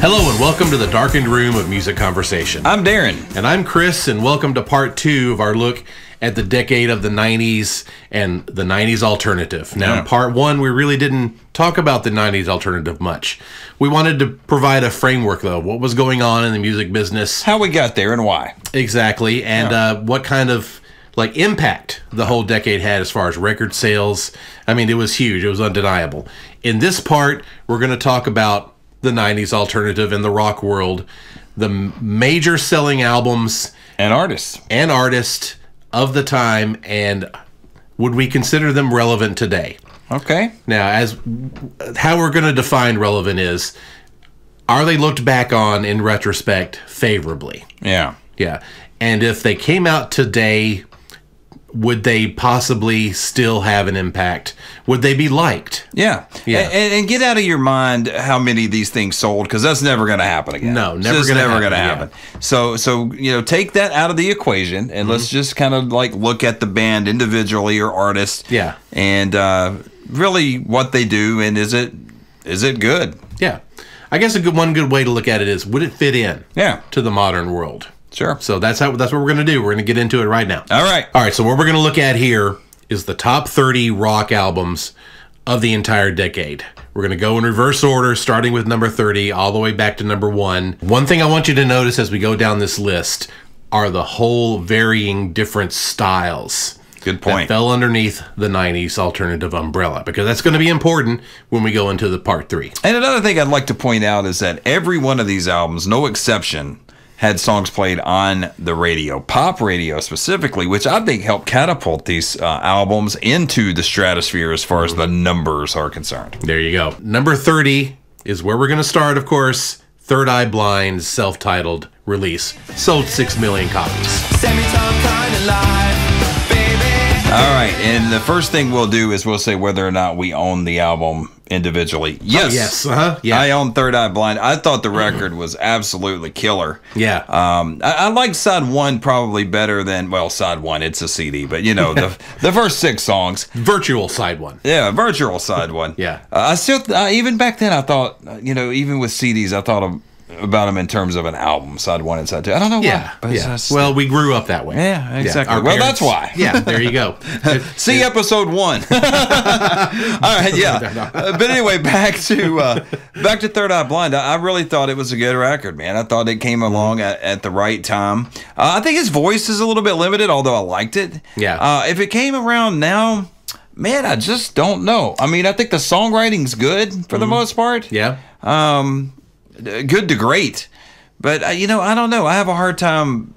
Hello and welcome to the darkened room of music conversation. I'm Darren. And I'm Chris, and welcome to part 2 of our look at the decade of the 90s and the 90s alternative. Now, in part 1, we really didn't talk about the 90s alternative much. We wanted to provide a framework, though, what was going on in the music business. How we got there and why. Exactly, and what kind of impact the whole decade had as far as record sales. I mean, it was huge. It was undeniable. In this part, we're going to talk about the 90s alternative in the rock world, the major selling albums and artists of the time, and would we consider them relevant today? Okay. Now, as how we're going to define relevant is, are they looked back on in retrospect favorably? Yeah. Yeah. And if they came out today, would they possibly still have an impact? Would they be liked? Yeah. And get out of your mind how many of these things sold, because that's never going to happen again. No, never going to happen. Yeah. So take that out of the equation, and let's just kind of look at the band individually or artist. Yeah. And really what they do, and is it good? Yeah. I guess one good way to look at it is, would it fit in? Yeah. To the modern world? Sure. So that's what we're going to do. We're going to get into it right now. All right. All right. So what we're going to look at here is the top 30 rock albums of the entire decade. We're going to go in reverse order, starting with number 30 all the way back to number 1. One thing I want you to notice as we go down this list are the whole varying different styles. Good point. That fell underneath the 90s alternative umbrella, because that's going to be important when we go into the part 3. And another thing I'd like to point out is that every one of these albums, no exception, had songs played on the radio, pop radio specifically, which I think helped catapult these albums into the stratosphere as far as the numbers are concerned. There you go. Number 30 is where we're going to start, of course. Third Eye Blind's self-titled release. Sold 6 million copies. All right, and the first thing we'll do is we'll say whether or not we own the album individually. Yes. Oh, yes. Yeah. I own Third Eye Blind. I thought the record was absolutely killer. Yeah. I like side 1 probably better than, well, side 1, it's a CD, but the first 6 songs. Virtual side 1. Yeah, virtual side 1. Yeah. I still, even back then, I thought, even with CDs, I thought about them in terms of an album, side 1 and side 2. I don't know why. Yeah. Well, we grew up that way. Yeah, exactly. Yeah, well, that's why. Yeah, there you go. See episode 1. All right, yeah. But anyway, back to Third Eye Blind. I really thought it was a good record, man. I thought it came along at the right time. I think his voice is a little bit limited, although I liked it. Yeah. If it came around now, man, I just don't know. I mean, I think the songwriting's good for the most part. Yeah. Good to great, but I don't know. I have a hard time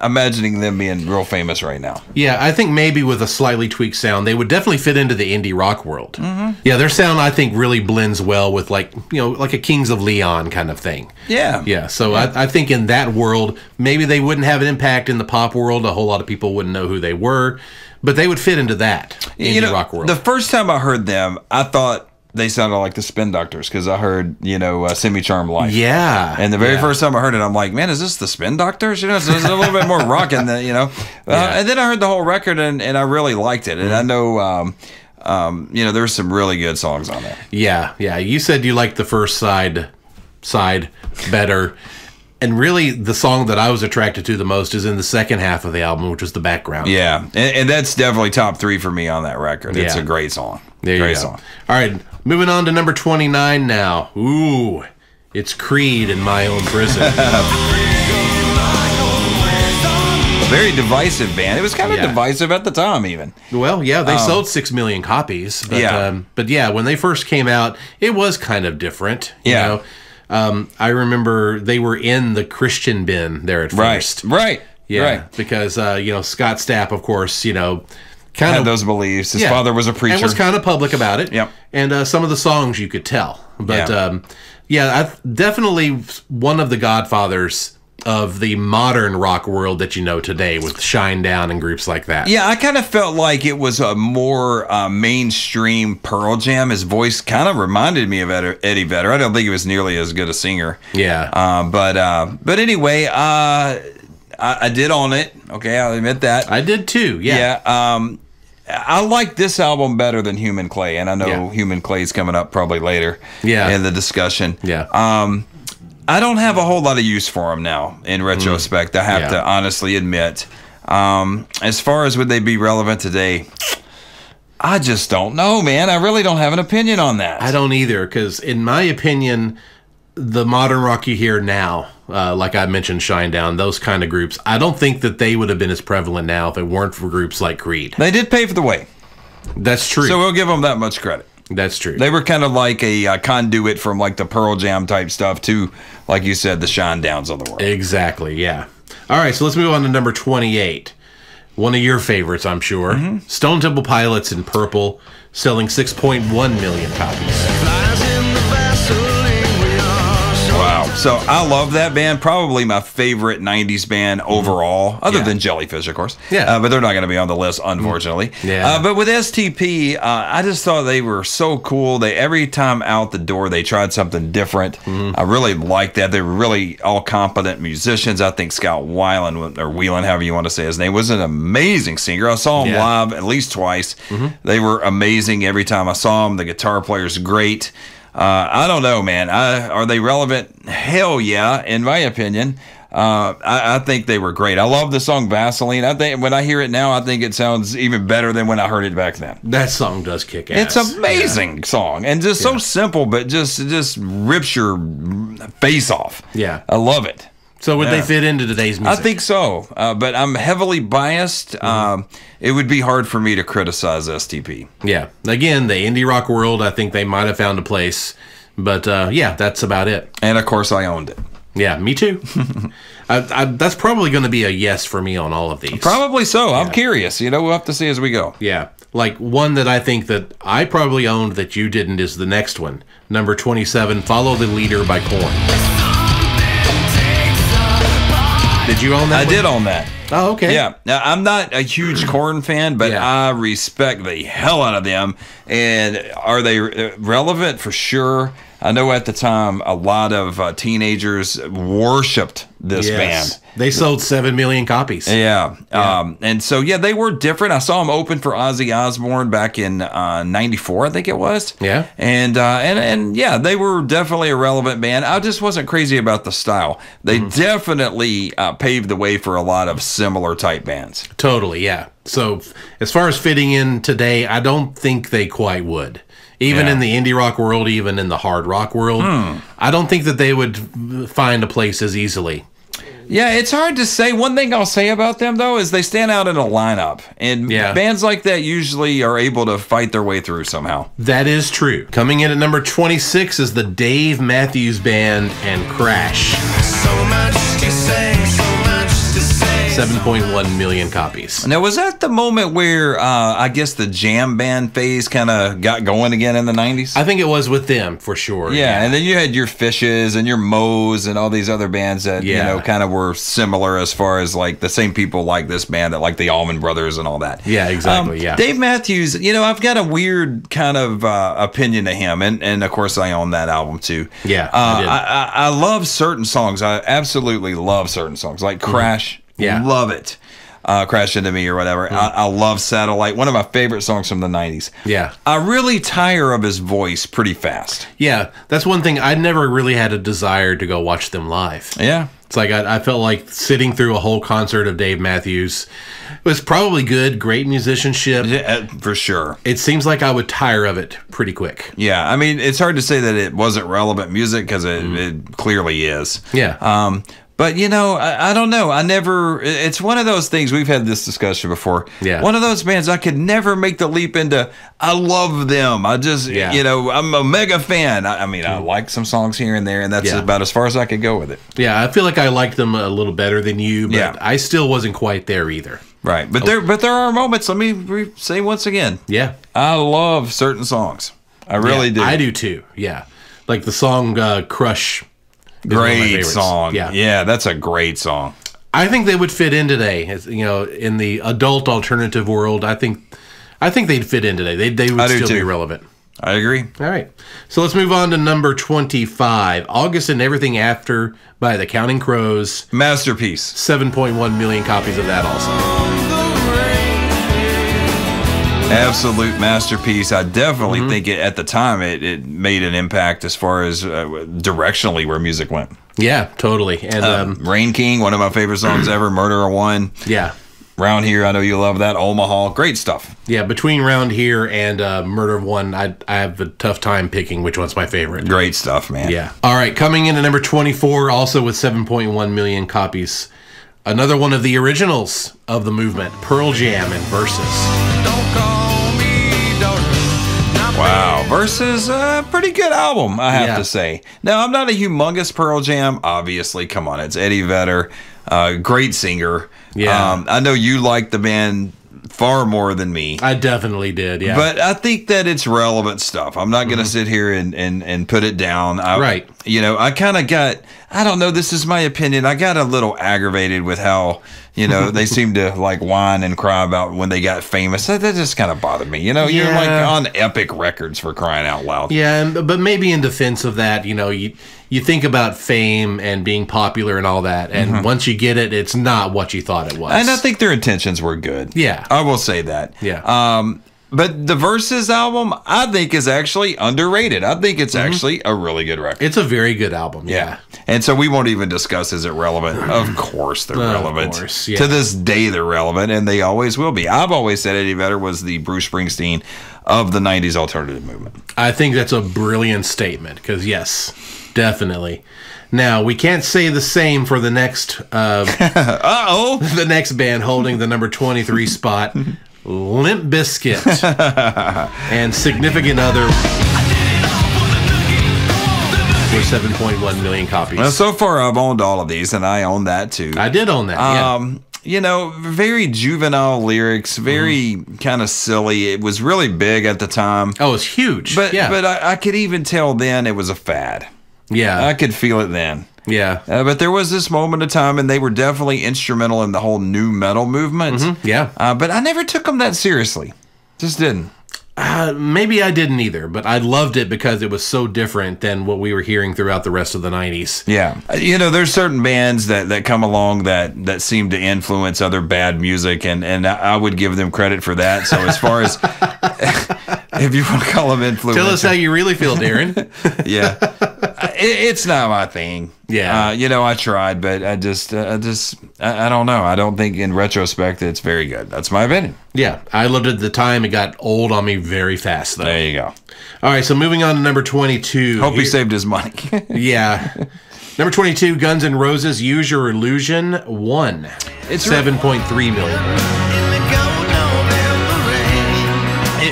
imagining them being real famous right now. Yeah, I think maybe with a slightly tweaked sound, they would definitely fit into the indie rock world. Yeah, their sound, I think, really blends well with like a Kings of Leon kind of thing. Yeah. So I think in that world, maybe they wouldn't have an impact in the pop world. A whole lot of people wouldn't know who they were, but they would fit into that indie rock world. The first time I heard them, I thought they sounded like the Spin Doctors, because I heard, Semi-Charmed Life. Yeah. And the very first time I heard it, I'm like, man, is this the Spin Doctors? So it's a little bit more rocking than, And then I heard the whole record, and I really liked it. And I know, there's some really good songs on there. Yeah. You said you liked the first side better. And really, the song that I was attracted to the most is in the second half of the album, which was The Background. Yeah, and that's definitely top 3 for me on that record. It's a great song. Great song. All right, moving on to number 29 now. Ooh, it's Creed in My Own Prison. Very divisive band. It was kind of divisive at the time, even. Well, yeah, they sold 6 million copies. But, but yeah, when they first came out, it was kind of different. You know? I remember they were in the Christian bin there at first. Right. Because, Scott Stapp, of course, kind of those beliefs. His father was a preacher. And was kind of public about it. Yep. And some of the songs you could tell. But, definitely one of the godfathers of the modern rock world that you know today, with Shinedown and groups like that. Yeah, I kind of felt like it was a more mainstream Pearl Jam. His voice kind of reminded me of Eddie Vedder. I don't think he was nearly as good a singer. Yeah. But anyway, I did own it. Okay, I'll admit that. I did too. Yeah. I like this album better than Human Clay, and I know Human Clay is coming up probably later in the discussion. Yeah. I don't have a whole lot of use for them now in retrospect. I have to honestly admit. As far as would they be relevant today, I just don't know, man. I really don't have an opinion on that. I don't either, because in my opinion, the modern rock you hear now, like I mentioned, Shinedown, those kind of groups, I don't think that they would have been as prevalent now if it weren't for groups like Creed. They did pave the way. That's true. So we'll give them that much credit. That's true. They were kind of like a conduit from like the Pearl Jam type stuff to, like you said, the Shinedowns of the world. Exactly, yeah. All right, so let's move on to number 28. One of your favorites, I'm sure. Stone Temple Pilots in Purple, selling 6.1 million copies. Wow. So I love that band. Probably my favorite 90s band overall, other than Jellyfish, of course. Yeah. But they're not going to be on the list, unfortunately. Yeah. But with STP, I just thought they were so cool. They every time out the door, they tried something different. I really liked that. They were really all competent musicians. I think Scott Weiland, or Whelan, however you want to say his name, was an amazing singer. I saw him live at least twice. They were amazing every time I saw them. The guitar player's great. I don't know, man. Are they relevant? Hell yeah, in my opinion. I think they were great. I love the song Vaseline. I think when I hear it now, I think it sounds even better than when I heard it back then. That song does kick ass. It's an amazing song, and just so simple, but just rips your face off. Yeah. I love it. So would they fit into today's music? I think so, but I'm heavily biased. It would be hard for me to criticize STP. Yeah. Again, the indie rock world, I think they might have found a place. But, yeah, that's about it. And, of course, I owned it. Yeah, me too. That's probably going to be a yes for me on all of these. Probably so. Yeah. I'm curious. We'll have to see as we go. Yeah. Like, one that I think that I probably owned that you didn't is the next one. Number 27, Follow the Leader by Korn. Did you own that? I did own that. Oh, okay. Yeah. Now, I'm not a huge Korn fan, but I respect the hell out of them. And are they relevant? For sure. I know at the time a lot of teenagers worshipped this band. They sold 7 million copies. Yeah. And so, they were different. I saw them open for Ozzy Osbourne back in 94, I think it was. Yeah. And they were definitely a relevant band. I just wasn't crazy about the style. They definitely paved the way for a lot of similar type bands. Totally, yeah. So as far as fitting in today, I don't think they quite would. Even in the indie rock world, even in the hard rock world, I don't think that they would find a place as easily. Yeah, it's hard to say. One thing I'll say about them, though, is they stand out in a lineup. And bands like that usually are able to fight their way through somehow. That is true. Coming in at number 26 is the Dave Matthews Band and Crash. So much to say, so much to say. 7.1 million copies. Now, was that the moment where I guess the jam band phase kind of got going again in the 90s? I think it was with them, for sure. Yeah, and then you had your Fishes and your Moes and all these other bands that, kind of were similar as far as, like, the same people like this band, that like the Allman Brothers and all that. Yeah, exactly, Dave Matthews, I've got a weird kind of opinion of him, and of course I own that album, too. Yeah, I love certain songs. I absolutely love certain songs, like Crash. Love it. Crash Into Me or whatever. I love Satellite. One of my favorite songs from the 90s. Yeah. I really tire of his voice pretty fast. Yeah, that's one thing. I never really had a desire to go watch them live. Yeah. It's like I felt like sitting through a whole concert of Dave Matthews was probably good, great musicianship. Yeah, for sure. It seems like I would tire of it pretty quick. Yeah, I mean, it's hard to say that it wasn't relevant music because it clearly is. Yeah. But, I don't know. It's one of those things, we've had this discussion before. Yeah. One of those bands I could never make the leap into, I love them. I just, I'm a mega fan. I mean, I like some songs here and there, and that's about as far as I could go with it. Yeah, I feel like I liked them a little better than you, but I still wasn't quite there either. Right. But there are moments, let me say once again. Yeah. I love certain songs. I really do. I do too, yeah. Like the song Crush. Great song. Yeah, that's a great song. I think they would fit in today. In the adult alternative world, I think they'd fit in today. They would still be relevant. I agree. All right. So let's move on to number 25. August and Everything After by the Counting Crows. Masterpiece. 7.1 million copies of that also. Absolute masterpiece. I definitely think at the time it made an impact as far as directionally where music went. Yeah, totally. And Rain King, one of my favorite songs ever. Murder One. Yeah. Round Here, I know you love that. Omaha, great stuff. Yeah, between Round Here and Murder of One, I have a tough time picking which one's my favorite. Great stuff, man. Yeah. All right, coming in at number 24, also with 7.1 million copies. Another one of the originals of the movement, Pearl Jam and Versus. Don't call me daughter. Wow, Versus, a pretty good album, I have Yeah. to say. Now, I'm not a humongous Pearl Jam, obviously. Come on, it's Eddie Vedder, great singer. Yeah. I know you like the band far more than me. I definitely did, yeah. But I think that it's relevant stuff. I'm not going to sit here and put it down. Right. You know, I kind of got, I don't know, this is my opinion. I got a little aggravated with how, you know, they seem to like whine and cry about when they got famous. That just kind of bothered me. You know, you're like on Epic Records, for crying out loud. Yeah, but maybe in defense of that, you know, you think about fame and being popular and all that, and once you get it, it's not what you thought it was. And I think their intentions were good. Yeah. I will say that. Yeah. But the Versus album, I think, is actually underrated. I think it's actually a really good record. It's a very good album, Yeah. And so we won't even discuss, is it relevant? Of course they're relevant. Course, yeah. To this day, they're relevant, and they always will be. I've always said Eddie Vedder was the Bruce Springsteen of the 90s alternative movement. I think that's a brilliant statement, because yes, definitely. Now, we can't say the same for the next Uh-oh. the next band holding the number 23 spot, Limp Bizkit and Significant Other for 7.1 million copies. Now, so far, I've owned all of these, and I own that, too. I did own that, yeah. You know, very juvenile lyrics, very kind of silly. It was really big at the time. Oh, it's huge. But yeah. I could even tell then it was a fad. Yeah. I could feel it then. Yeah. But there was this moment of time, and they were definitely instrumental in the whole new metal movement. Yeah. But I never took them that seriously. Just didn't. Maybe I didn't either, but I loved it because it was so different than what we were hearing throughout the rest of the 90s. Yeah. You know, there's certain bands that come along that seem to influence other bad music, and I would give them credit for that. So as far as, if you want to call them influence. Tell us how you really feel, Darren. Yeah. It's not my thing. Yeah. You know, I tried, but I don't know. I don't think in retrospect it's very good. That's my opinion. Yeah, I loved it at the time. It got old on me very fast, though. There you go. All right, so moving on to number 22. Hope he saved his money. Yeah. Number 22, Guns N' Roses, Use Your Illusion, 1. It's 7.3 million.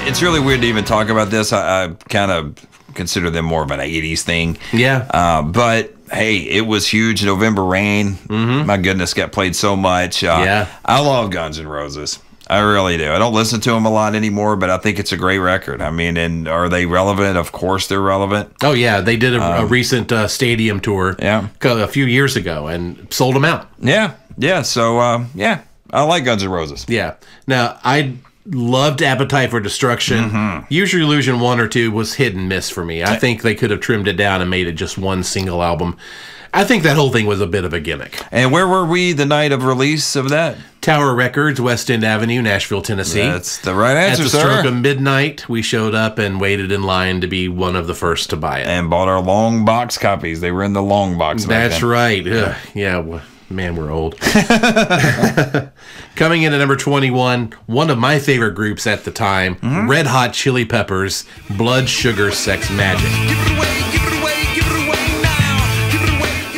It's really weird to even talk about this. I kind of consider them more of an 80s thing. Yeah. But hey, it was huge. November Rain. My goodness, got played so much. Yeah. I love Guns N' Roses. I really do. I don't listen to them a lot anymore, but I think it's a great record. I mean, and are they relevant? Of course they're relevant. Oh, yeah. They did a recent stadium tour a few years ago and sold them out. Yeah. Yeah. So, yeah, I like Guns N' Roses. Yeah. Now, I loved Appetite for Destruction. Use Your Illusion 1 or 2 was hit and miss for me. I think they could have trimmed it down and made it just one single album. I think that whole thing was a bit of a gimmick. And where were we the night of release of that? Tower Records, West End Avenue, Nashville, Tennessee. That's the right answer, At the stroke of midnight, we showed up and waited in line to be one of the first to buy it. And bought our long box copies. They were in the long box back That's then. right. Yeah, man, we're old. Coming in at number 21, one of my favorite groups at the time, Red Hot Chili Peppers, Blood Sugar Sex Magic.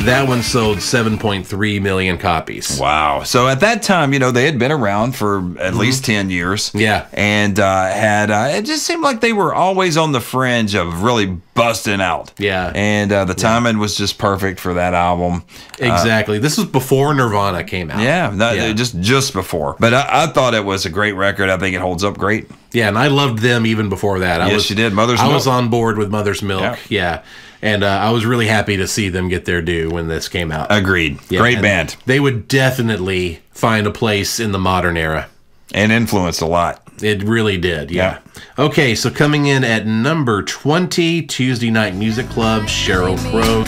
That one sold 7.3 million copies. Wow. So at that time, you know, they had been around for at least 10 years. Yeah. And it just seemed like they were always on the fringe of really busting out. Yeah. And the timing was just perfect for that album. Exactly. This was before Nirvana came out. Yeah, just before. But I thought it was a great record. I think it holds up great. Yeah, and I loved them even before that. Yes, you did. Mother's Milk. I was on board with Mother's Milk. Yeah. And I was really happy to see them get their due when this came out. Agreed. Yeah, great band. They would definitely find a place in the modern era. And influenced a lot. It really did, yeah. Okay, so coming in at number 20, Tuesday Night Music Club, Sheryl Crow.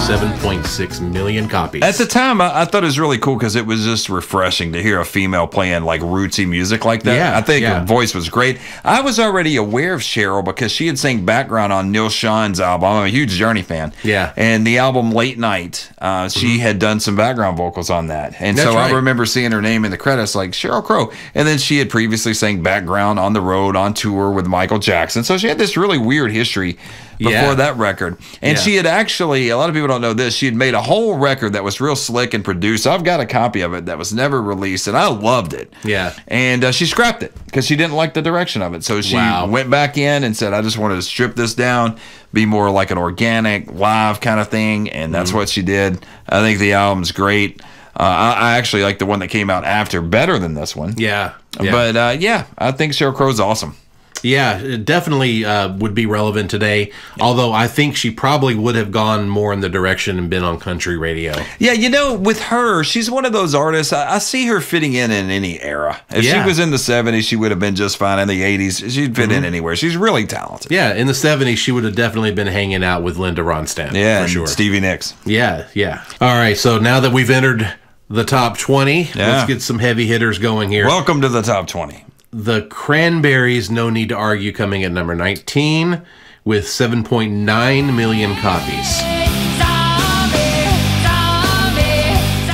7.6 million copies. At the time, I thought it was really cool because it was just refreshing to hear a female playing like rootsy music like that. Yeah, I think yeah. her voice was great. I was already aware of Cheryl because she had sang background on Neil Sean's album. I'm a huge Journey fan. Yeah. And the album Late Night, she had done some background vocals on that. And That's so right. I remember seeing her name in the credits like Cheryl Crow. And then she had previously sang background on the road on tour with Michael Jackson. So she had this really weird history before Yeah. that record. And Yeah. she had actually, a lot of people don't know this, she had made a whole record that was real slick and produced. I've got a copy of it that was never released, and I loved it. Yeah. And she scrapped it because she didn't like the direction of it. So she Wow. went back in and said, I just wanted to strip this down, be more like an organic, live kind of thing. And that's what she did. I think the album's great. I actually like the one that came out after better than this one. Yeah. Yeah. But yeah, I think Sheryl Crow's awesome. Yeah, it definitely would be relevant today. Although I think she probably would have gone more in the direction and been on country radio. Yeah, you know, with her, she's one of those artists. I see her fitting in any era. If Yeah. she was in the 70s, she would have been just fine. In the 80s, she'd fit in anywhere. She's really talented. Yeah, in the 70s, she would have definitely been hanging out with Linda Ronstadt. Yeah, for and sure. Stevie Nicks. Yeah, yeah. All right, so now that we've entered the top 20, Yeah. let's get some heavy hitters going here. Welcome to the top 20. The Cranberries, No Need to Argue, coming at number 19 with 7.9 million copies.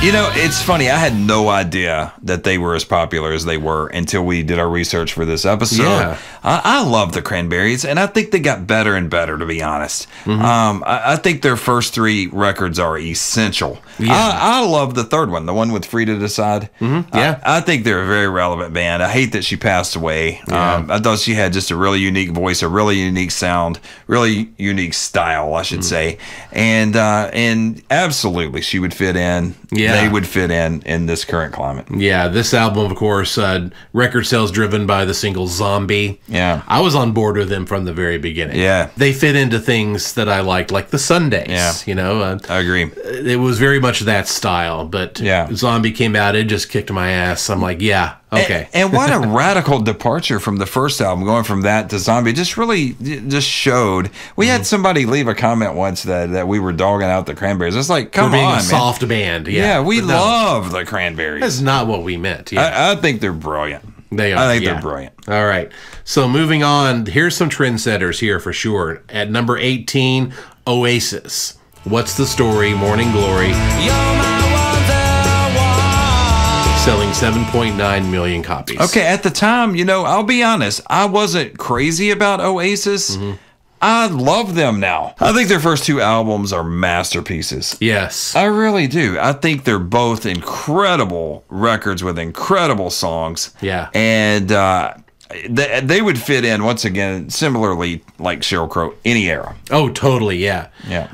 You know, it's funny. I had no idea that they were as popular as they were until we did our research for this episode. Yeah. I love the Cranberries, and I think they got better and better, to be honest. I think their first three records are essential. Yeah. I love the third one, the one with Free to Decide. Yeah. I think they're a very relevant band. I hate that she passed away. Yeah. I thought she had just a really unique voice, a really unique sound, really unique style, I should say. And absolutely, she would fit in. Yeah. They would fit in this current climate. Yeah, this album, of course, record sales driven by the single Zombie. Yeah. I was on board with them from the very beginning. Yeah. They fit into things that I liked, like the Sundays. Yeah. You know, I agree. it was very much that style, but Yeah. Zombie came out, it just kicked my ass. I'm like, yeah, okay. And what a radical departure from the first album, going from that to Zombie. Just really just showed. We had somebody leave a comment once that we were dogging out the Cranberries. It's like, come For being on, a man. soft band. Yeah, Yeah, we But no, love the Cranberries. That's not what we meant. Yeah, I think they're brilliant. they are. I think yeah. they're brilliant. All right. So moving on, here's some trendsetters here for sure. At number 18, Oasis. What's the Story? Morning Glory. Selling 7.9 million copies. Okay, at the time, you know, I'll be honest, I wasn't crazy about Oasis. I love them now. I think their first two albums are masterpieces. Yes. I really do. I think they're both incredible records with incredible songs. Yeah. And they would fit in, once again, similarly like Sheryl Crow, any era. Oh, totally. Yeah. Yeah.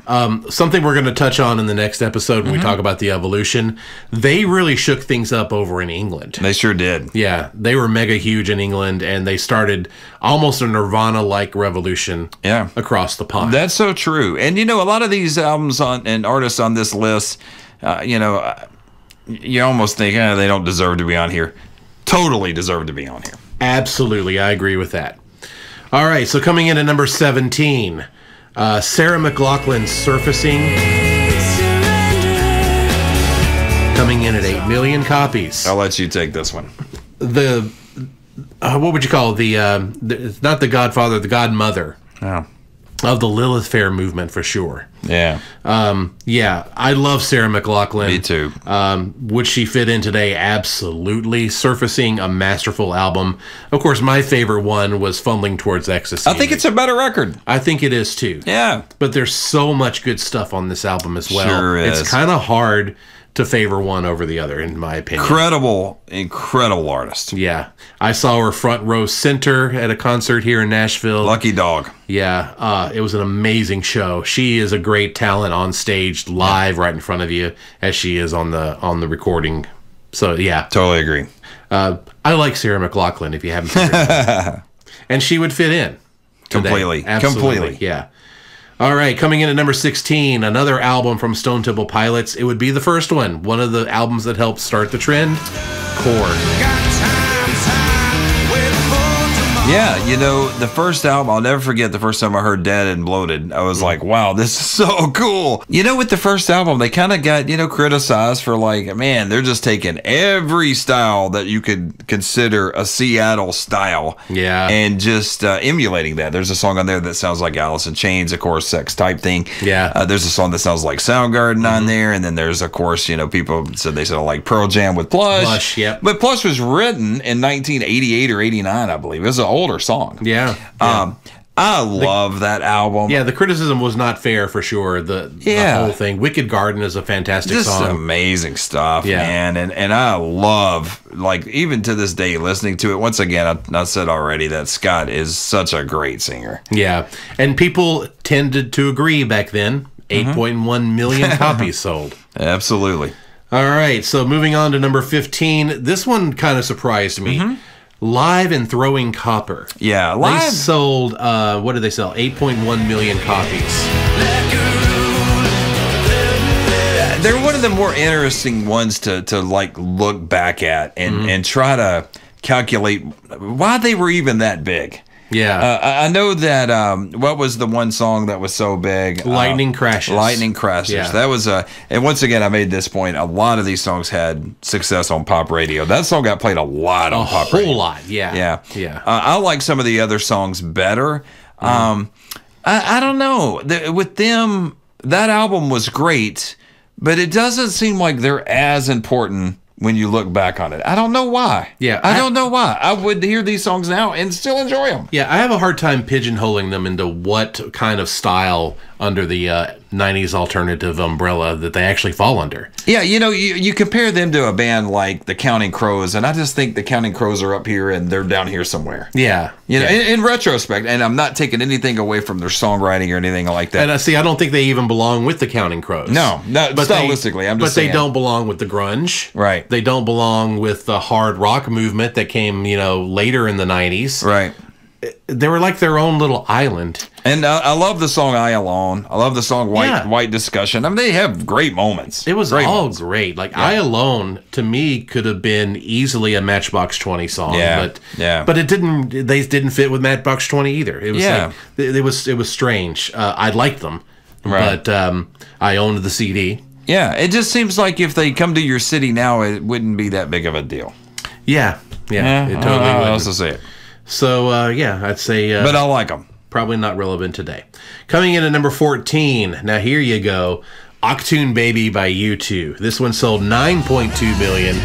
Something we're going to touch on in the next episode when we talk about the evolution. They really shook things up over in England. They sure did. Yeah, they were mega huge in England, and they started almost a Nirvana-like revolution Yeah. across the pond. That's so true. And, you know, a lot of these albums and artists on this list, you know, you almost think they don't deserve to be on here. Totally deserve to be on here. Absolutely, I agree with that. All right, so coming in at number 17, Sarah McLachlan's Surfacing, coming in at 8 million copies. I'll let you take this one. The what would you call it? It's not the Godfather, the Godmother Oh. of the Lilith Fair movement for sure. Yeah. Yeah, I love Sarah McLachlan. Me too. Would she fit in today? Absolutely. Surfacing, a masterful album. Of course, my favorite one was Fumbling Towards Ecstasy. I think it's a better record. I think it is too. Yeah. But there's so much good stuff on this album as well. Sure is. It's kind of hard to favor one over the other, in my opinion. Incredible artist. Yeah. I saw her front row center at a concert here in Nashville. Lucky dog. Yeah, it was an amazing show. She is a great talent on stage, live, right in front of you, as she is on the recording. So yeah, Totally agree. I like Sarah McLachlan. If you haven't figured it out. And she would fit in today. Completely. Absolutely. Completely. Yeah. All right, coming in at number 16, another album from Stone Temple Pilots. It would be the first one of the albums that helped start the trend. Core. Yeah, you know, the first album, I'll never forget the first time I heard Dead and Bloated. I was like, wow, this is so cool. You know, with the first album, they kind of got, criticized for like, man, they're just taking every style that you could consider a Seattle style. Yeah. And just emulating that. There's a song on there that sounds like Alice in Chains, of course, sex type thing. Yeah. There's a song that sounds like Soundgarden on there. And then there's, of course, people said they sound like Pearl Jam with Plush. Plush, yep. But Plush was written in 1988 or 89, I believe. It was an older song. Yeah. I love that album. Yeah, the criticism was not fair for sure. The whole thing. Wicked Garden is a fantastic Just song. amazing stuff, man. And I love, like, even to this day, listening to it. Once again, I said already that Scott is such a great singer. Yeah. And people tended to agree back then. 8.1 million copies sold. Absolutely. All right, so moving on to number 15. This one kind of surprised me. Live and Throwing Copper. Yeah, Live. They sold, what did they sell? 8.1 million copies. They're one of the more interesting ones to like look back at and try to calculate why they were even that big. Yeah. I know that, what was the one song that was so big? Lightning Crashes. Lightning Crashes. Yeah. That was, and once again, I made this point, a lot of these songs had success on pop radio. That song got played a lot on pop radio. A whole lot, yeah. Yeah. I like some of the other songs better. I don't know. With them, that album was great, but it doesn't seem like they're as important when you look back on it. I don't know why. Yeah. I don't know why. I would hear these songs now and still enjoy them. Yeah, I have a hard time pigeonholing them into what kind of style under the 90s alternative umbrella that they actually fall under. Yeah, you compare them to a band like the Counting Crows, and I just think the Counting Crows are up here and they're down here somewhere. Yeah. In retrospect, and I'm not taking anything away from their songwriting or anything like that. And I don't think they even belong with the Counting Crows. No, but stylistically, I'm just saying. But they don't belong with the grunge. Right. They don't belong with the hard rock movement that came, later in the 90s. Right. They were like their own little island. And I love the song "I Alone." I love the song "White Discussion." I mean, they have great moments. It was great. Like "I Alone" to me could have been easily a Matchbox 20 song. But it didn't. They didn't fit with Matchbox 20 either. It was it was strange. I liked them, but I owned the CD. Yeah, it just seems like if they come to your city now, it wouldn't be that big of a deal. Yeah, it totally wouldn't. I also say it. So, I'd say... but I like them. Probably not relevant today. Coming in at number 14. Now, here you go. Octoon Baby by U2. This one sold 9.2 million.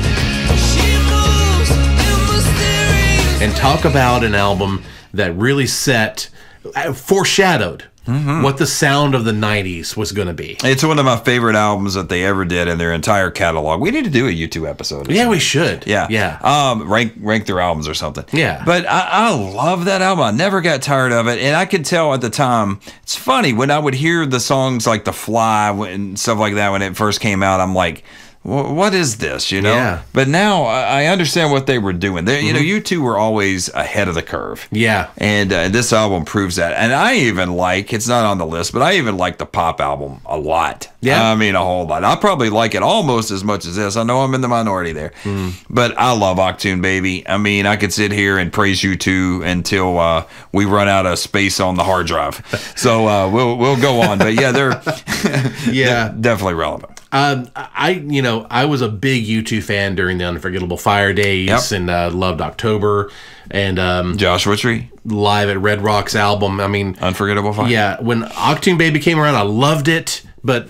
And talk about an album that really foreshadowed what the sound of the 90s was going to be. It's one of my favorite albums that they ever did in their entire catalog. We need to do a U2 episode. Yeah, we should. Yeah. Rank their albums or something. Yeah. But I love that album. I never got tired of it. And I could tell at the time, it's funny, when I would hear the songs like The Fly and stuff like that when it first came out, I'm like, what is this, Yeah. But now I understand what they were doing. They, U2 were always ahead of the curve. Yeah. And this album proves that. And I even it's not on the list, but I even like the pop album a lot. Yeah. I mean, a whole lot. I probably like it almost as much as this. I know I'm in the minority there. But I love Octoon Baby. I mean, I could sit here and praise U2 until we run out of space on the hard drive. So we'll go on. But yeah, they're definitely relevant. I was a big U2 fan during the Unforgettable Fire days and loved October and Joshua Tree live at Red Rock's album. I mean, Unforgettable Fire. Yeah, when Octoon Baby came around, I loved it, but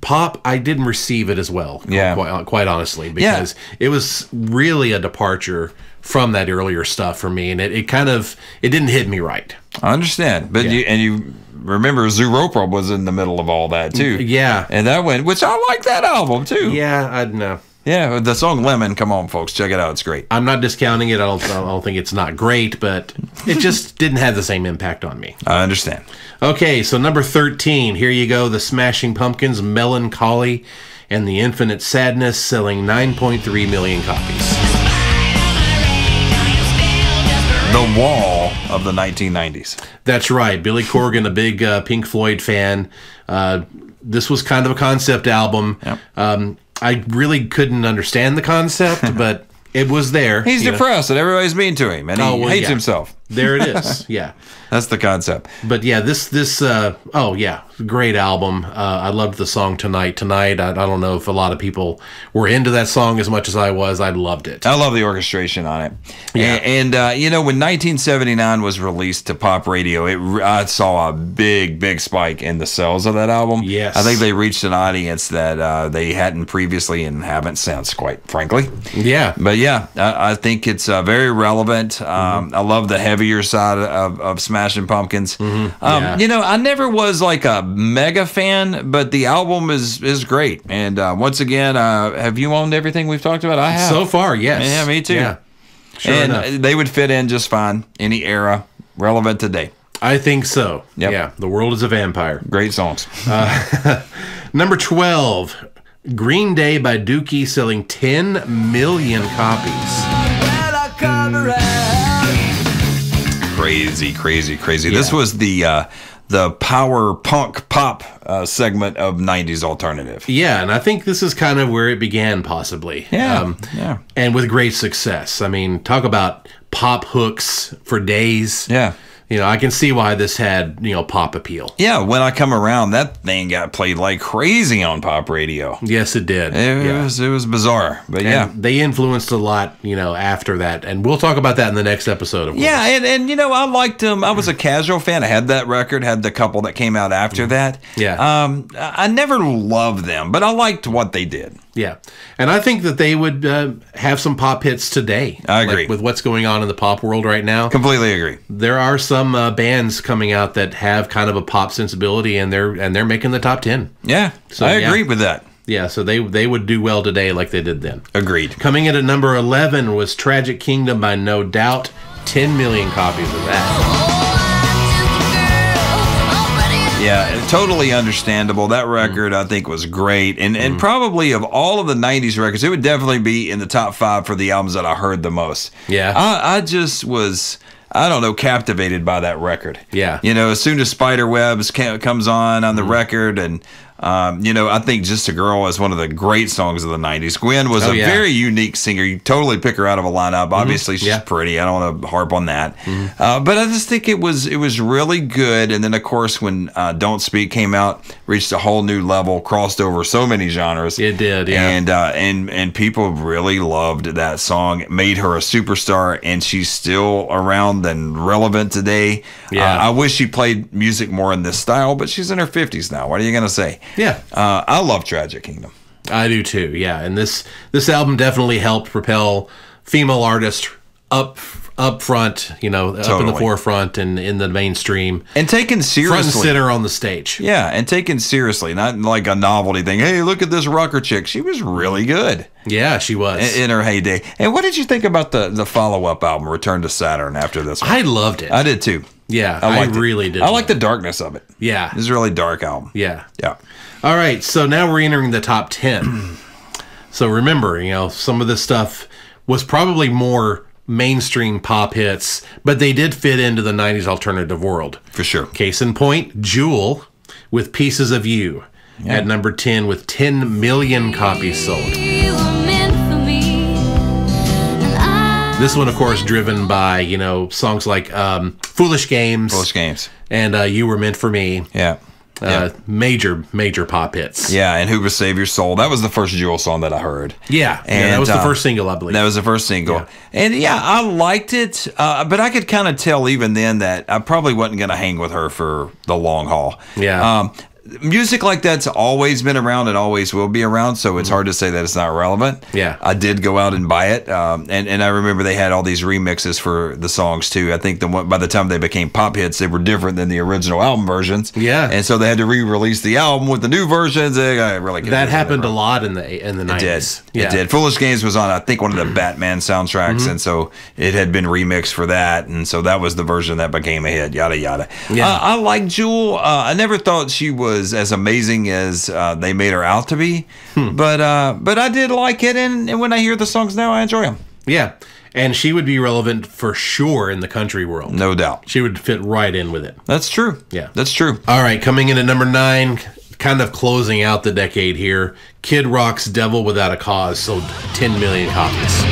pop, I didn't receive it as well. Yeah, quite honestly, because it was really a departure from that earlier stuff for me, and it didn't hit me right. I understand, but you remember Zooropa was in the middle of all that too. Yeah, and that went, which I like that album too. Yeah, I know. Yeah, the song Lemon. Come on, folks, check it out. It's great. I'm not discounting it. I don't think it's not great, but it just didn't have the same impact on me. I understand. Okay, so number 13. Here you go. The Smashing Pumpkins, Melancholy, and the Infinite Sadness, selling 9.3 million copies. The Wall of the 1990s. That's right. Billy Corgan, a big Pink Floyd fan. This was kind of a concept album. Yep. I really couldn't understand the concept, but it was there. He's depressed and everybody's mean to him, and he hates himself. There it is. Yeah. That's the concept. But yeah, this oh yeah, great album. I loved the song Tonight. I don't know if a lot of people were into that song as much as I was. I loved it. I love the orchestration on it. Yeah. And you know, when 1979 was released to pop radio, I saw a big spike in the sales of that album. Yes. I think they reached an audience that they hadn't previously and haven't since, quite frankly. Yeah. But yeah, I think it's very relevant. I love the heavier side of Smashing Pumpkins. Yeah. You know, I never was like a mega fan, but the album is great. And once again, have you owned everything we've talked about? I have. So far, yes. Yeah, me too. Yeah. Sure And enough. they would fit in just fine. Any era, relevant today. I think so. Yep. Yeah. The World is a Vampire. Great songs. Number 12, Green Day by Dookie, selling 10 million copies. Crazy. This was the power punk pop segment of 90s alternative. Yeah, and I think this is kind of where it began, possibly. Yeah. And with great success. I mean, talk about pop hooks for days. Yeah. You know, I can see why this had, pop appeal. Yeah, When I Come Around, that thing got played like crazy on pop radio. Yes, it did. It was bizarre, but yeah. And they influenced a lot, after that. And we'll talk about that in the next episode, of course. Yeah, and I liked them. I was a casual fan. I had that record, had the couple that came out after that. Yeah. I never loved them, but I liked what they did. Yeah. And I think that they would have some pop hits today. I agree. With what's going on in the pop world right now. Completely agree. There are some bands coming out that have kind of a pop sensibility, and they're making the top 10. Yeah, So, I yeah. agree with that. Yeah, so they would do well today like they did then. Agreed. Coming in at number 11 was Tragic Kingdom by No Doubt. 10 million copies of that. Yeah, totally understandable. That record, I think, was great. And probably of all of the 90s records, it would definitely be in the top 5 for the albums that I heard the most. Yeah. I just was, I don't know, captivated by that record. Yeah. As soon as Spiderwebs comes on the record, and I think Just a Girl is one of the great songs of the 90s. Gwen was a very unique singer. You totally pick her out of a lineup. Obviously, she's pretty. I don't want to harp on that. But I just think it was really good. And then, of course, when Don't Speak came out, reached a whole new level, crossed over so many genres. It did, yeah. And people really loved that song. It made her a superstar, and she's still around and relevant today. Yeah. I wish she played music more in this style, but she's in her 50s now. What are you going to say? Yeah. I love Tragic Kingdom. I do too, yeah. And this album definitely helped propel female artists up front, up in the forefront and in the mainstream. And taken seriously. Front and center on the stage. Yeah, and taken seriously, not like a novelty thing. Hey, look at this rocker chick. She was really good. Yeah, she was. In her heyday. And what did you think about the follow-up album, Return to Saturn, after this one? I loved it. I did too. Yeah, I really did. I like the darkness of it. Yeah. This is a really dark album. Yeah. Yeah. All right, so now we're entering the top 10. So remember, some of this stuff was probably more mainstream pop hits, but they did fit into the 90s alternative world. For sure. Case in point, Jewel with Pieces of You at number 10 with 10 million copies sold. This one, of course, driven by, songs like Foolish Games. Foolish Games. And You Were Meant for Me. Yeah. Major pop hits. Yeah, and Who Will Save Your Soul. That was the first Jewel song that I heard. Yeah, and that was the first single, I believe. That was the first single. Yeah. And I liked it, but I could kind of tell even then that I probably wasn't going to hang with her for the long haul. Yeah. Music like that's always been around and always will be around, so it's hard to say that it's not relevant. Yeah. I did go out and buy it, and I remember they had all these remixes for the songs too. I think by the time they became pop hits, they were different than the original album versions. Yeah. And so they had to re-release the album with the new versions. That happened a lot in the 90s. It did. Foolish Games was on, I think, one of the Batman soundtracks, and so it had been remixed for that, and so that was the version that became a hit, yada, yada. Yeah. I like Jewel. I never thought she was as amazing as they made her out to be, but I did like it, and when I hear the songs now, I enjoy them. Yeah, and she would be relevant for sure in the country world. No doubt. She would fit right in with it. That's true. Yeah. That's true. All right, coming in at number 9, kind of closing out the decade here, Kid Rock's Devil Without a Cause sold 10 million copies.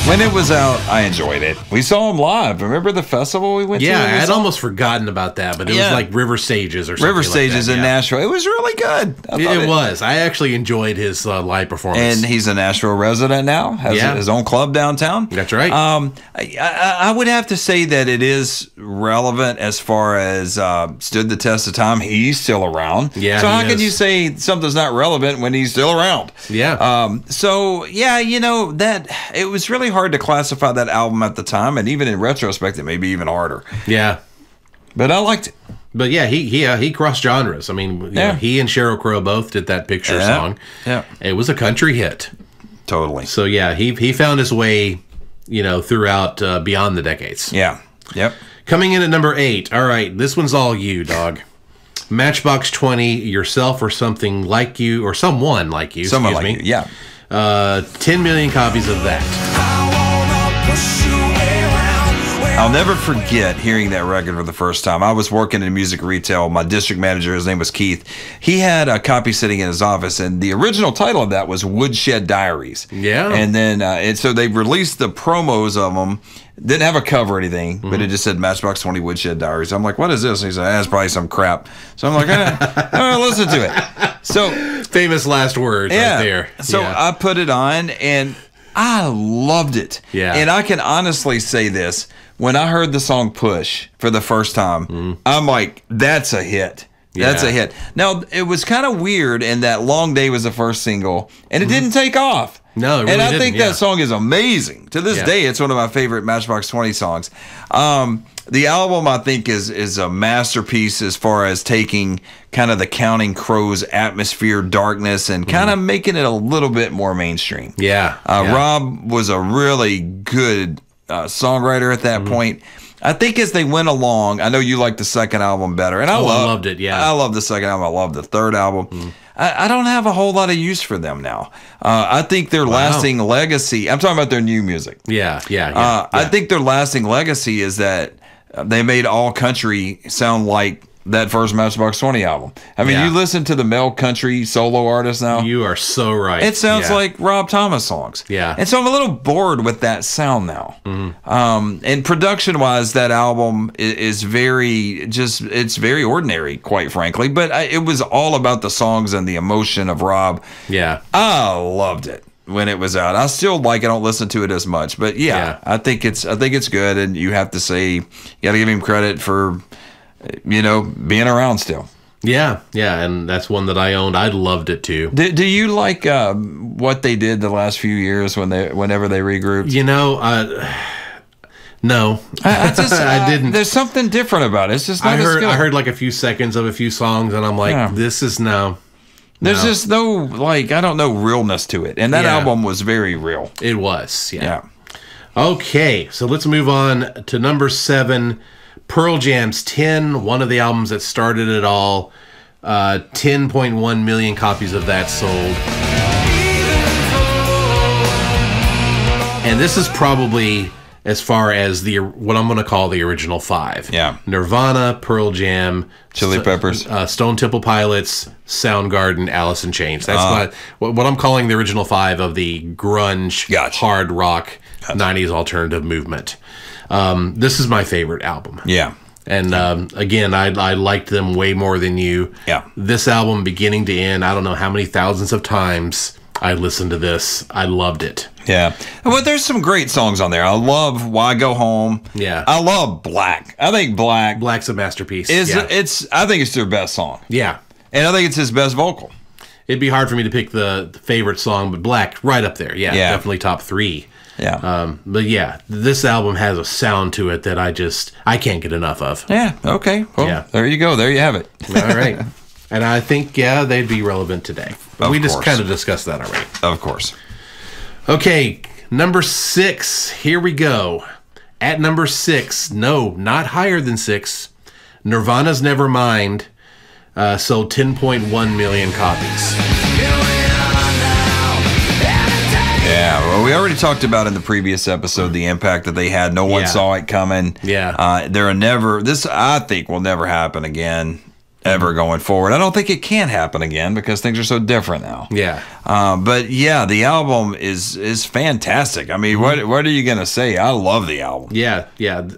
When it was out, I enjoyed it. We saw him live. Remember the festival we went to? Yeah, I had almost forgotten about that, but it was like River Stages or something. River Stages like that, in Nashville. It was really good. It was. I actually enjoyed his live performance. And he's a Nashville resident now. Has his own club downtown. That's right. I would have to say that it is relevant as far as stood the test of time. He's still around. Yeah. So how can you say something's not relevant when he's still around? Yeah. So yeah, that it was really hard to classify that album at the time, and even in retrospect, it may be even harder. Yeah. But I liked it. But yeah, he crossed genres. I mean, you know, he and Sheryl Crow both did that Picture song. Yeah. It was a country hit. Totally. So yeah, he found his way, throughout beyond the decades. Yeah. Yep. Coming in at number 8. All right, this one's all you, dog. Matchbox 20, Yourself or Something Like You, or Someone Like You. Someone Like You. Yeah. 10 million copies of that. I'll never forget hearing that record for the first time. I was working in music retail. My district manager, his name was Keith. He had a copy sitting in his office, and the original title of that was Woodshed Diaries. Yeah. And then, and so they released the promos of them. Didn't have a cover or anything, but it just said Matchbox 20 Woodshed Diaries. I'm like, what is this? And he said, that's probably some crap. So I'm like, all right, listen to it. So famous last words right there. So I put it on, and I loved it. Yeah. And I can honestly say this. When I heard the song Push for the first time, I'm like, that's a hit. That's a hit. Now, it was kind of weird in that Long Day was the first single, and it didn't take off. No, it really and I didn't, think that song is amazing. To this day, it's one of my favorite Matchbox 20 songs. The album, I think, is a masterpiece as far as taking kind of the Counting Crows atmosphere, darkness, and kind of making it a little bit more mainstream. Yeah. Rob was a really good songwriter at that point. I think as they went along, I know you liked the second album better, and I loved it. Yeah, I love the second album. I love the third album. I don't have a whole lot of use for them now. I think their lasting legacy. I'm talking about their new music. Yeah. I think their lasting legacy is that they made all country sound like that first Matchbox 20 album. I mean, you listen to the male country solo artists now. You are so right. It sounds like Rob Thomas songs. Yeah. And so I'm a little bored with that sound now. And production-wise, that album is it's very ordinary, quite frankly. But it was all about the songs and the emotion of Rob. Yeah. I loved it when it was out. I still like it. I don't listen to it as much. But I think it's good. And you have to say, you got to give him credit for being around still. Yeah, and that's one that I owned. I loved it too. Do you like what they did the last few years whenever they regrouped? No, I didn't. There's something different about it. It's just not as good. I heard like a few seconds of a few songs, and I'm like, this is no. There's just no realness to it, and that album was very real. It was, yeah. Okay, so let's move on to number 7. Pearl Jam's 10, one of the albums that started it all. 10.1 million copies of that sold. And this is probably as far as what I'm going to call the original 5. Yeah. Nirvana, Pearl Jam, Chili Peppers, Stone Temple Pilots, Soundgarden, Alice in Chains. That's what I'm calling the original 5 of the grunge, hard rock, 90s alternative movement. This is my favorite album. Yeah. And again, I liked them way more than you. Yeah. This album, beginning to end, I don't know how many thousands of times I listened to this. I loved it. Yeah. Well, there's some great songs on there. I love Why Go Home. Yeah. I love Black. I think Black's a masterpiece. I think it's their best song. Yeah. And I think it's his best vocal. It'd be hard for me to pick the favorite song, but Black, right up there. Yeah. Definitely top 3. Yeah. But yeah, this album has a sound to it that I can't get enough of. Yeah. Okay. Well, there you go. There you have it. All right. And I think, they'd be relevant today. But we just kind of discussed that already. Of course. Okay. Number 6. Here we go. At number 6. No, not higher than 6. Nirvana's Nevermind sold 10.1 million copies. Yeah, well, we already talked about in the previous episode the impact that they had. No one saw it coming. Yeah. This, I think, will never happen again. ever going forward. I don't think it can happen again because things are so different now. Yeah. But yeah, the album is fantastic. I mean, what are you gonna say? I love the album. Yeah, yeah.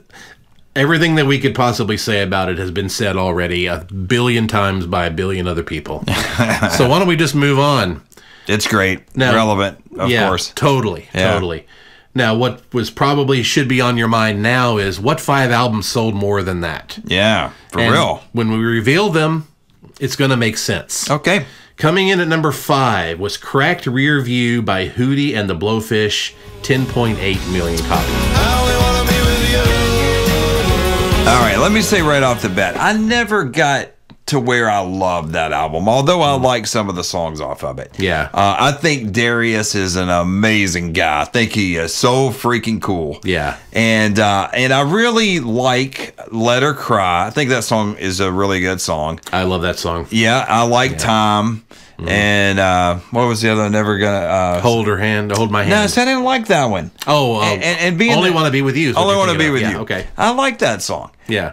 Everything that we could possibly say about it has been said already 1 billion times by 1 billion other people. So why don't we just move on? It's great. Now, relevant, of course. Totally, totally. Now, what was probably should be on your mind now is what 5 albums sold more than that? Yeah, for real. When we reveal them, it's going to make sense. Okay. Coming in at number 5 was Cracked Rear View by Hootie and the Blowfish, 10.8 million copies. All right, let me say right off the bat, I never got to where I loved that album, although I like some of the songs off of it. Yeah. I think Darius is an amazing guy. I think he is so freaking cool. Yeah. And I really like Let Her Cry. I think that song is a really good song. I love that song. Yeah, I like Time. And what was the other? Never Gonna Hold Her Hand, Hold My Hand. No, so I didn't like that one. Oh, and being Only Want to Be With You. Only Want to Be With You. Okay. I like that song. Yeah.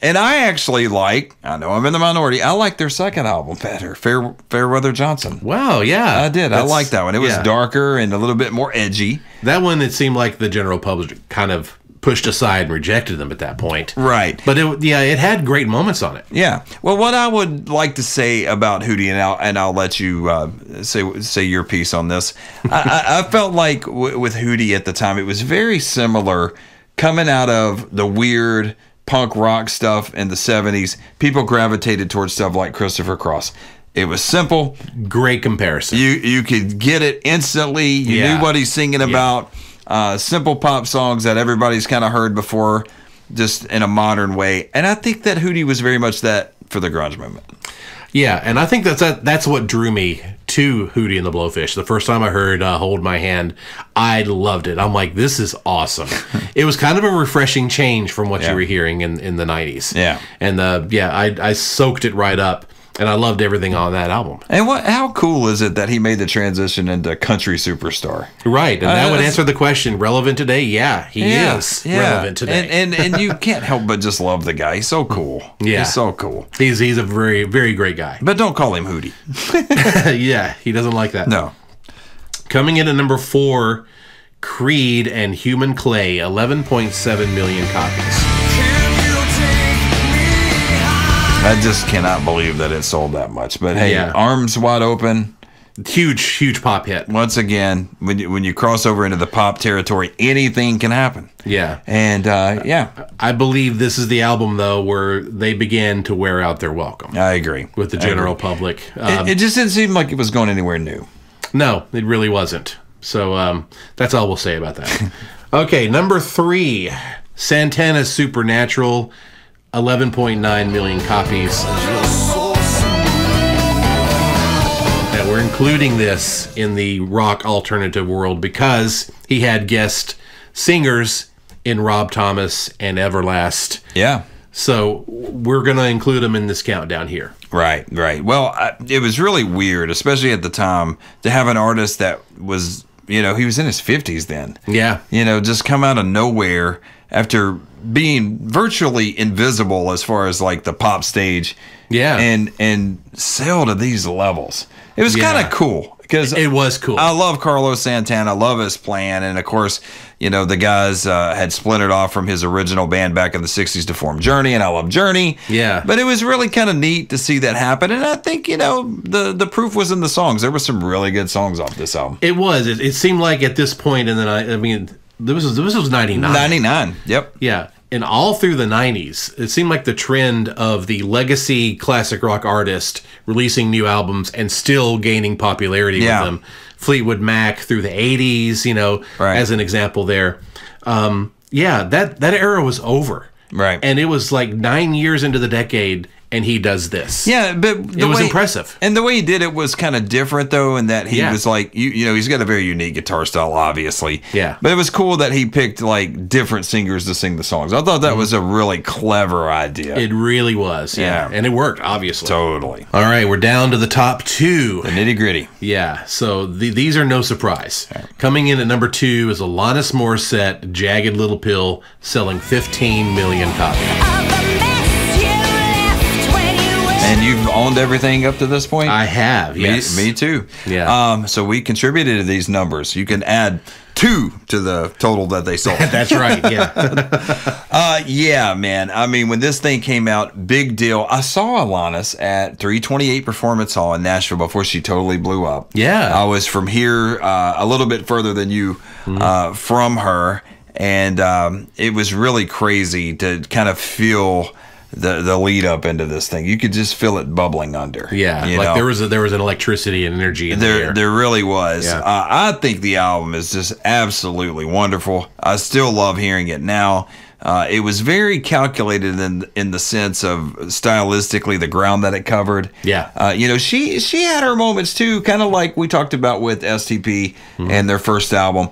And I actually like, I know I'm in the minority, I like their second album better, Fairweather Johnson. Wow, yeah. I did. I like that one. It was darker and a little bit more edgy. That one, it seemed like the general public kind of pushed aside and rejected them at that point. Right. But it had great moments on it. Yeah. Well, what I would like to say about Hootie, and I'll let you say your piece on this. I felt like with Hootie at the time, it was very similar coming out of the weird punk rock stuff in the 70s. People gravitated towards stuff like Christopher Cross. It was simple. Great comparison. You could get it instantly. You knew what he's singing about. Simple pop songs that everybody's kind of heard before, just in a modern way. And I think that Hootie was very much that for the grunge movement. Yeah, and I think that's what drew me to Hootie and the Blowfish. The first time I heard Hold My Hand, I loved it. I'm like, this is awesome. It was kind of a refreshing change from what you were hearing in the 90s. Yeah. And I soaked it right up. And I loved everything on that album. And how cool is it that he made the transition into country superstar? Right, and that would answer the question. Relevant today? Yeah, he is relevant today. And you can't help but just love the guy. He's so cool. Yeah. He's so cool. He's a very, very great guy. But don't call him Hootie. Yeah, he doesn't like that. No. Coming in at number 4, Creed and Human Clay, 11.7 million copies. I just cannot believe that it sold that much. But hey, Arms Wide Open. Huge pop hit. Once again, when you cross over into the pop territory, anything can happen. Yeah. And I believe this is the album, though, where they began to wear out their welcome. I agree. With the general public. It just didn't seem like it was going anywhere new. No, it really wasn't. So that's all we'll say about that. Okay, number 3, Santana's Supernatural, 11.9 million copies. And we're including this in the rock alternative world because he had guest singers in Rob Thomas and Everlast. Yeah. So we're going to include them in this countdown here. Right. Well, it was really weird, especially at the time, to have an artist that was, he was in his 50s then. Yeah. Just come out of nowhere after being virtually invisible as far as like the pop stage. Yeah. And sail to these levels. It was kind of cool. Because it was cool. I love Carlos Santana. I love his plan. And, of course, the guys had splintered off from his original band back in the 60s to form Journey, and I love Journey. Yeah. But it was really kind of neat to see that happen. And I think, the proof was in the songs. There were some really good songs off this album. It was. It seemed like at this point, and then this was 99. 99, yep. Yeah. And all through the 90s, it seemed like the trend of the legacy classic rock artist releasing new albums and still gaining popularity with them. Fleetwood Mac through the 80s, as an example there. That era was over. Right. And it was like 9 years into the decade, and he does this. Yeah, but it was impressive. And the way he did it was kind of different, though, in that he was like, he's got a very unique guitar style, obviously. Yeah. But it was cool that he picked like different singers to sing the songs. I thought that was a really clever idea. It really was. Yeah. And it worked, obviously. Totally. All right, we're down to the top 2. The nitty gritty. Yeah. So these are no surprise. Right. Coming in at number 2 is Alanis Morissette, Jagged Little Pill, selling 15 million copies. owned everything up to this point? I have, yes. Me too. Yeah. So we contributed to these numbers. You can add 2 to the total that they sold. That's right, yeah. Yeah, man. I mean, when this thing came out, big deal. I saw Alanis at 328 Performance Hall in Nashville before she totally blew up. Yeah. I was from here, a little bit further than you from her, and it was really crazy to kind of feel the lead up into this thing. You could just feel it bubbling under. Yeah, you like know? there was an electricity and energy in there. There really was. Yeah. I think the album is just absolutely wonderful. I still love hearing it now. It was very calculated in the sense of stylistically the ground that it covered. Yeah. You know, she had her moments too, kind of like we talked about with STP and their first album.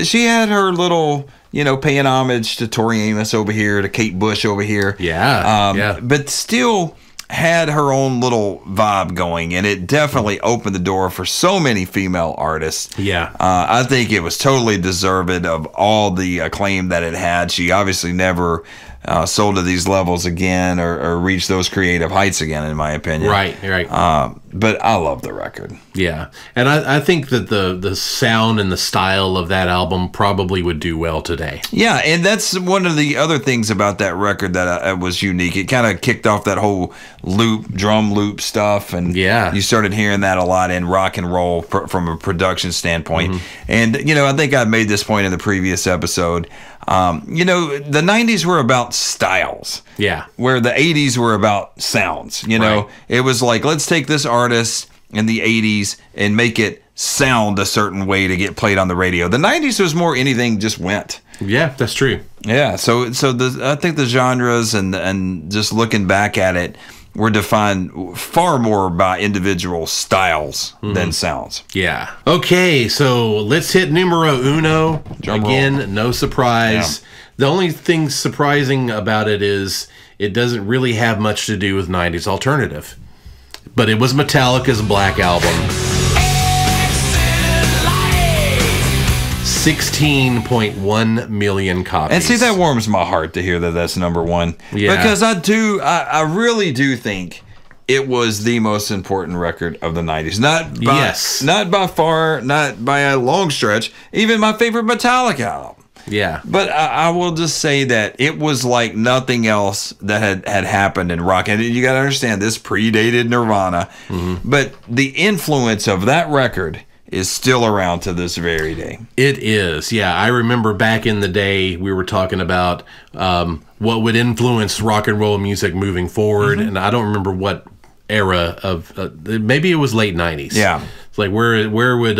She had her little, you know, paying homage to Tori Amos over here, to Kate Bush over here. Yeah. Yeah. But still had her own little vibe going, and it definitely opened the door for so many female artists. Yeah. I think it was totally deserved of all the acclaim that it had. She obviously never sold to these levels again or reached those creative heights again, in my opinion. Right. But I love the record. Yeah, and I think that the sound and the style of that album probably would do well today. Yeah, and that's one of the other things about that record that was unique. It kind of kicked off that whole drum loop stuff, and yeah, you started hearing that a lot in rock and roll from a production standpoint. And, you know, I think I made this point in the previous episode. You know, the 90s were about styles. Yeah. Where the 80s were about sounds. You know, it was like, let's take this artist in the 80s and make it sound a certain way to get played on the radio. The 90s was more anything just went. Yeah, that's true. Yeah, so I think the genres and just looking back at it were defined far more by individual styles than sounds. Yeah. Okay, so let's hit numero uno. Again, no surprise. Yeah. The only thing surprising about it is it doesn't really have much to do with 90s alternative. But it was Metallica's Black Album. 16.1 million copies. And see, that warms my heart to hear that that's number one. Yeah. Because I really do think it was the most important record of the 90s. Not by far, not by a long stretch, even my favorite Metallica album. Yeah. But I will just say that it was like nothing else that had happened in rock. And you got to understand, this predated Nirvana. But the influence of that record is still around to this very day. It is, yeah. I remember back in the day we were talking about what would influence rock and roll music moving forward, and I don't remember what era of maybe it was late 90s. Yeah, it's like where would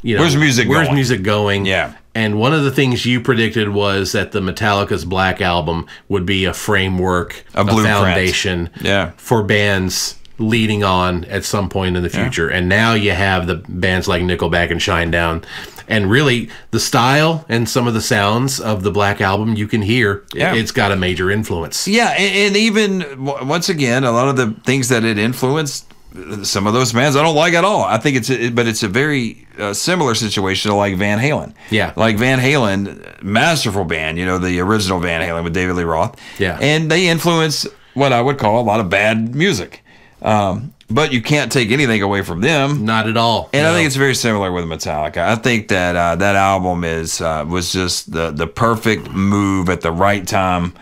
you know, where's music going? Yeah. And one of the things you predicted was that the Metallica's Black Album would be a framework, a foundation for bands leading on at some point in the future. And now you have the bands like Nickelback and Shinedown. And really, the style and some of the sounds of the Black Album, you can hear it's got a major influence. Yeah, and even, once again, a lot of the things that it influenced, some of those bands I don't like at all. I think it's a very similar situation to like Van Halen. Yeah. Like Van Halen, masterful band, you know, the original Van Halen with David Lee Roth. Yeah. And they influence what I would call a lot of bad music. But you can't take anything away from them. Not at all. And I think it's very similar with Metallica. I think that that album was just the perfect move at the right time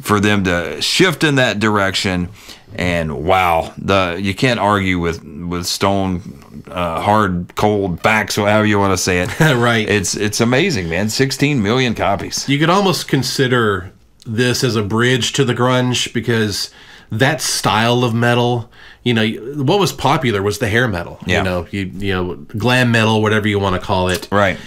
for them to shift in that direction. And wow, you can't argue with stone hard, cold backs, or however you want to say it. Right. It's amazing, man. 16 million copies. You could almost consider this as a bridge to the grunge, because that style of metal, you know, what was popular was the hair metal. Yeah. You know, glam metal, whatever you want to call it. Right.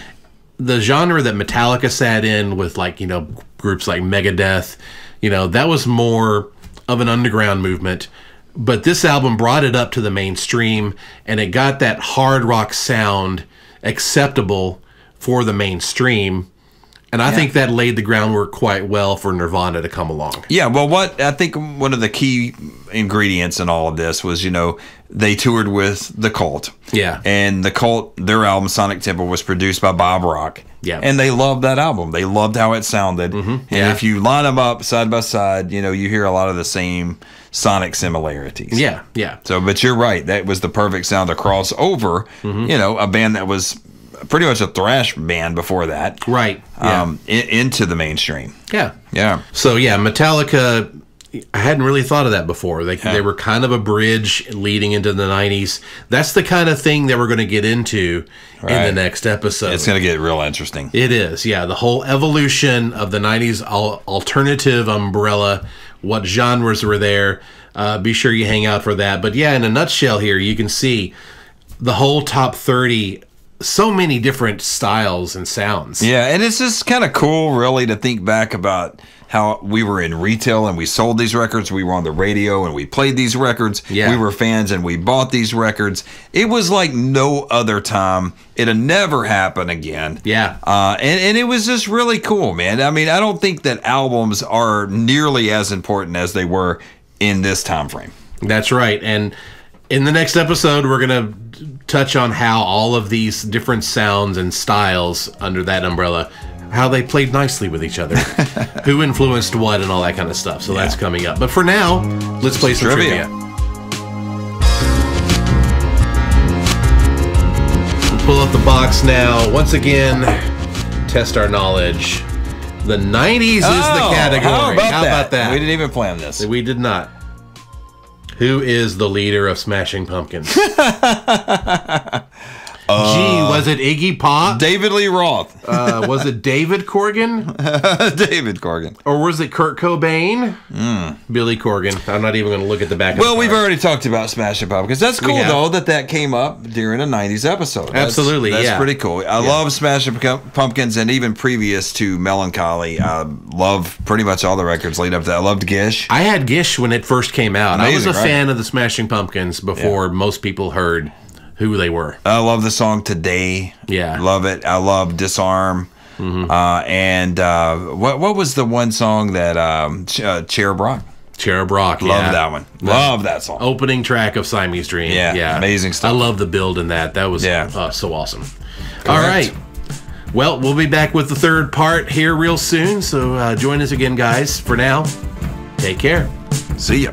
The genre that Metallica sat in with, like, you know, groups like Megadeth, you know, that was more of an underground movement. But this album brought it up to the mainstream, and it got that hard rock sound acceptable for the mainstream. And I think that laid the groundwork quite well for Nirvana to come along. Yeah, well, I think one of the key ingredients in all of this was, you know, they toured with The Cult. Yeah. And The Cult, their album Sonic Temple, was produced by Bob Rock. Yeah. And they loved that album. They loved how it sounded. And if you line them up side by side, you know, you hear a lot of the same sonic similarities. Yeah, yeah. So, but you're right. That was the perfect sound to cross over, you know, a band that was pretty much a thrash band before that. Right. Yeah. Into the mainstream. Yeah. Yeah. So, yeah, Metallica, I hadn't really thought of that before. They were kind of a bridge leading into the 90s. That's the kind of thing that we're going to get into in the next episode. It's going to get real interesting. It is, yeah. The whole evolution of the 90s alternative umbrella, what genres were there. Be sure you hang out for that. But, yeah, in a nutshell here, you can see the whole top 30, so many different styles and sounds. Yeah, and it's just kind of cool, really, to think back about how we were in retail and we sold these records. We were on the radio and we played these records. Yeah. We were fans and we bought these records. It was like no other time. It'll never happen again. Yeah. And it was just really cool, man. I mean, I don't think that albums are nearly as important as they were in this time frame. That's right. And in the next episode, we're going to touch on how all of these different sounds and styles under that umbrella, how they played nicely with each other, who influenced what, and all that kind of stuff. So that's coming up. But for now, let's play some trivia. We'll pull up the box now. Once again, test our knowledge. The 90s is the category. How about that? We didn't even plan this. We did not. Who is the leader of Smashing Pumpkins? Gee, was it Iggy Pop? David Lee Roth. Was it David Corgan? David Corgan. Or was it Kurt Cobain? Billy Corgan. I'm not even going to look at the back of Well, the we've card. already talked about Smashing Pumpkins. That's cool, though, that came up during a 90s episode. Absolutely, That's pretty cool. I love Smashing Pumpkins, and even previous to Melancholy, I love pretty much all the records lead up to that. I loved Gish. I had Gish when it first came out. I was Amazing, a right? fan of the Smashing Pumpkins before most people heard who they were. I love the song Today. Yeah. Love it. I love Disarm. And what was the one song that Cherub Rock? Cherub Rock. Love that one. Love that song. Opening track of Siamese Dream. Yeah, amazing stuff. I love the build in that. That was so awesome. All right. Well, we'll be back with the third part here real soon. So join us again, guys. For now, take care. See ya.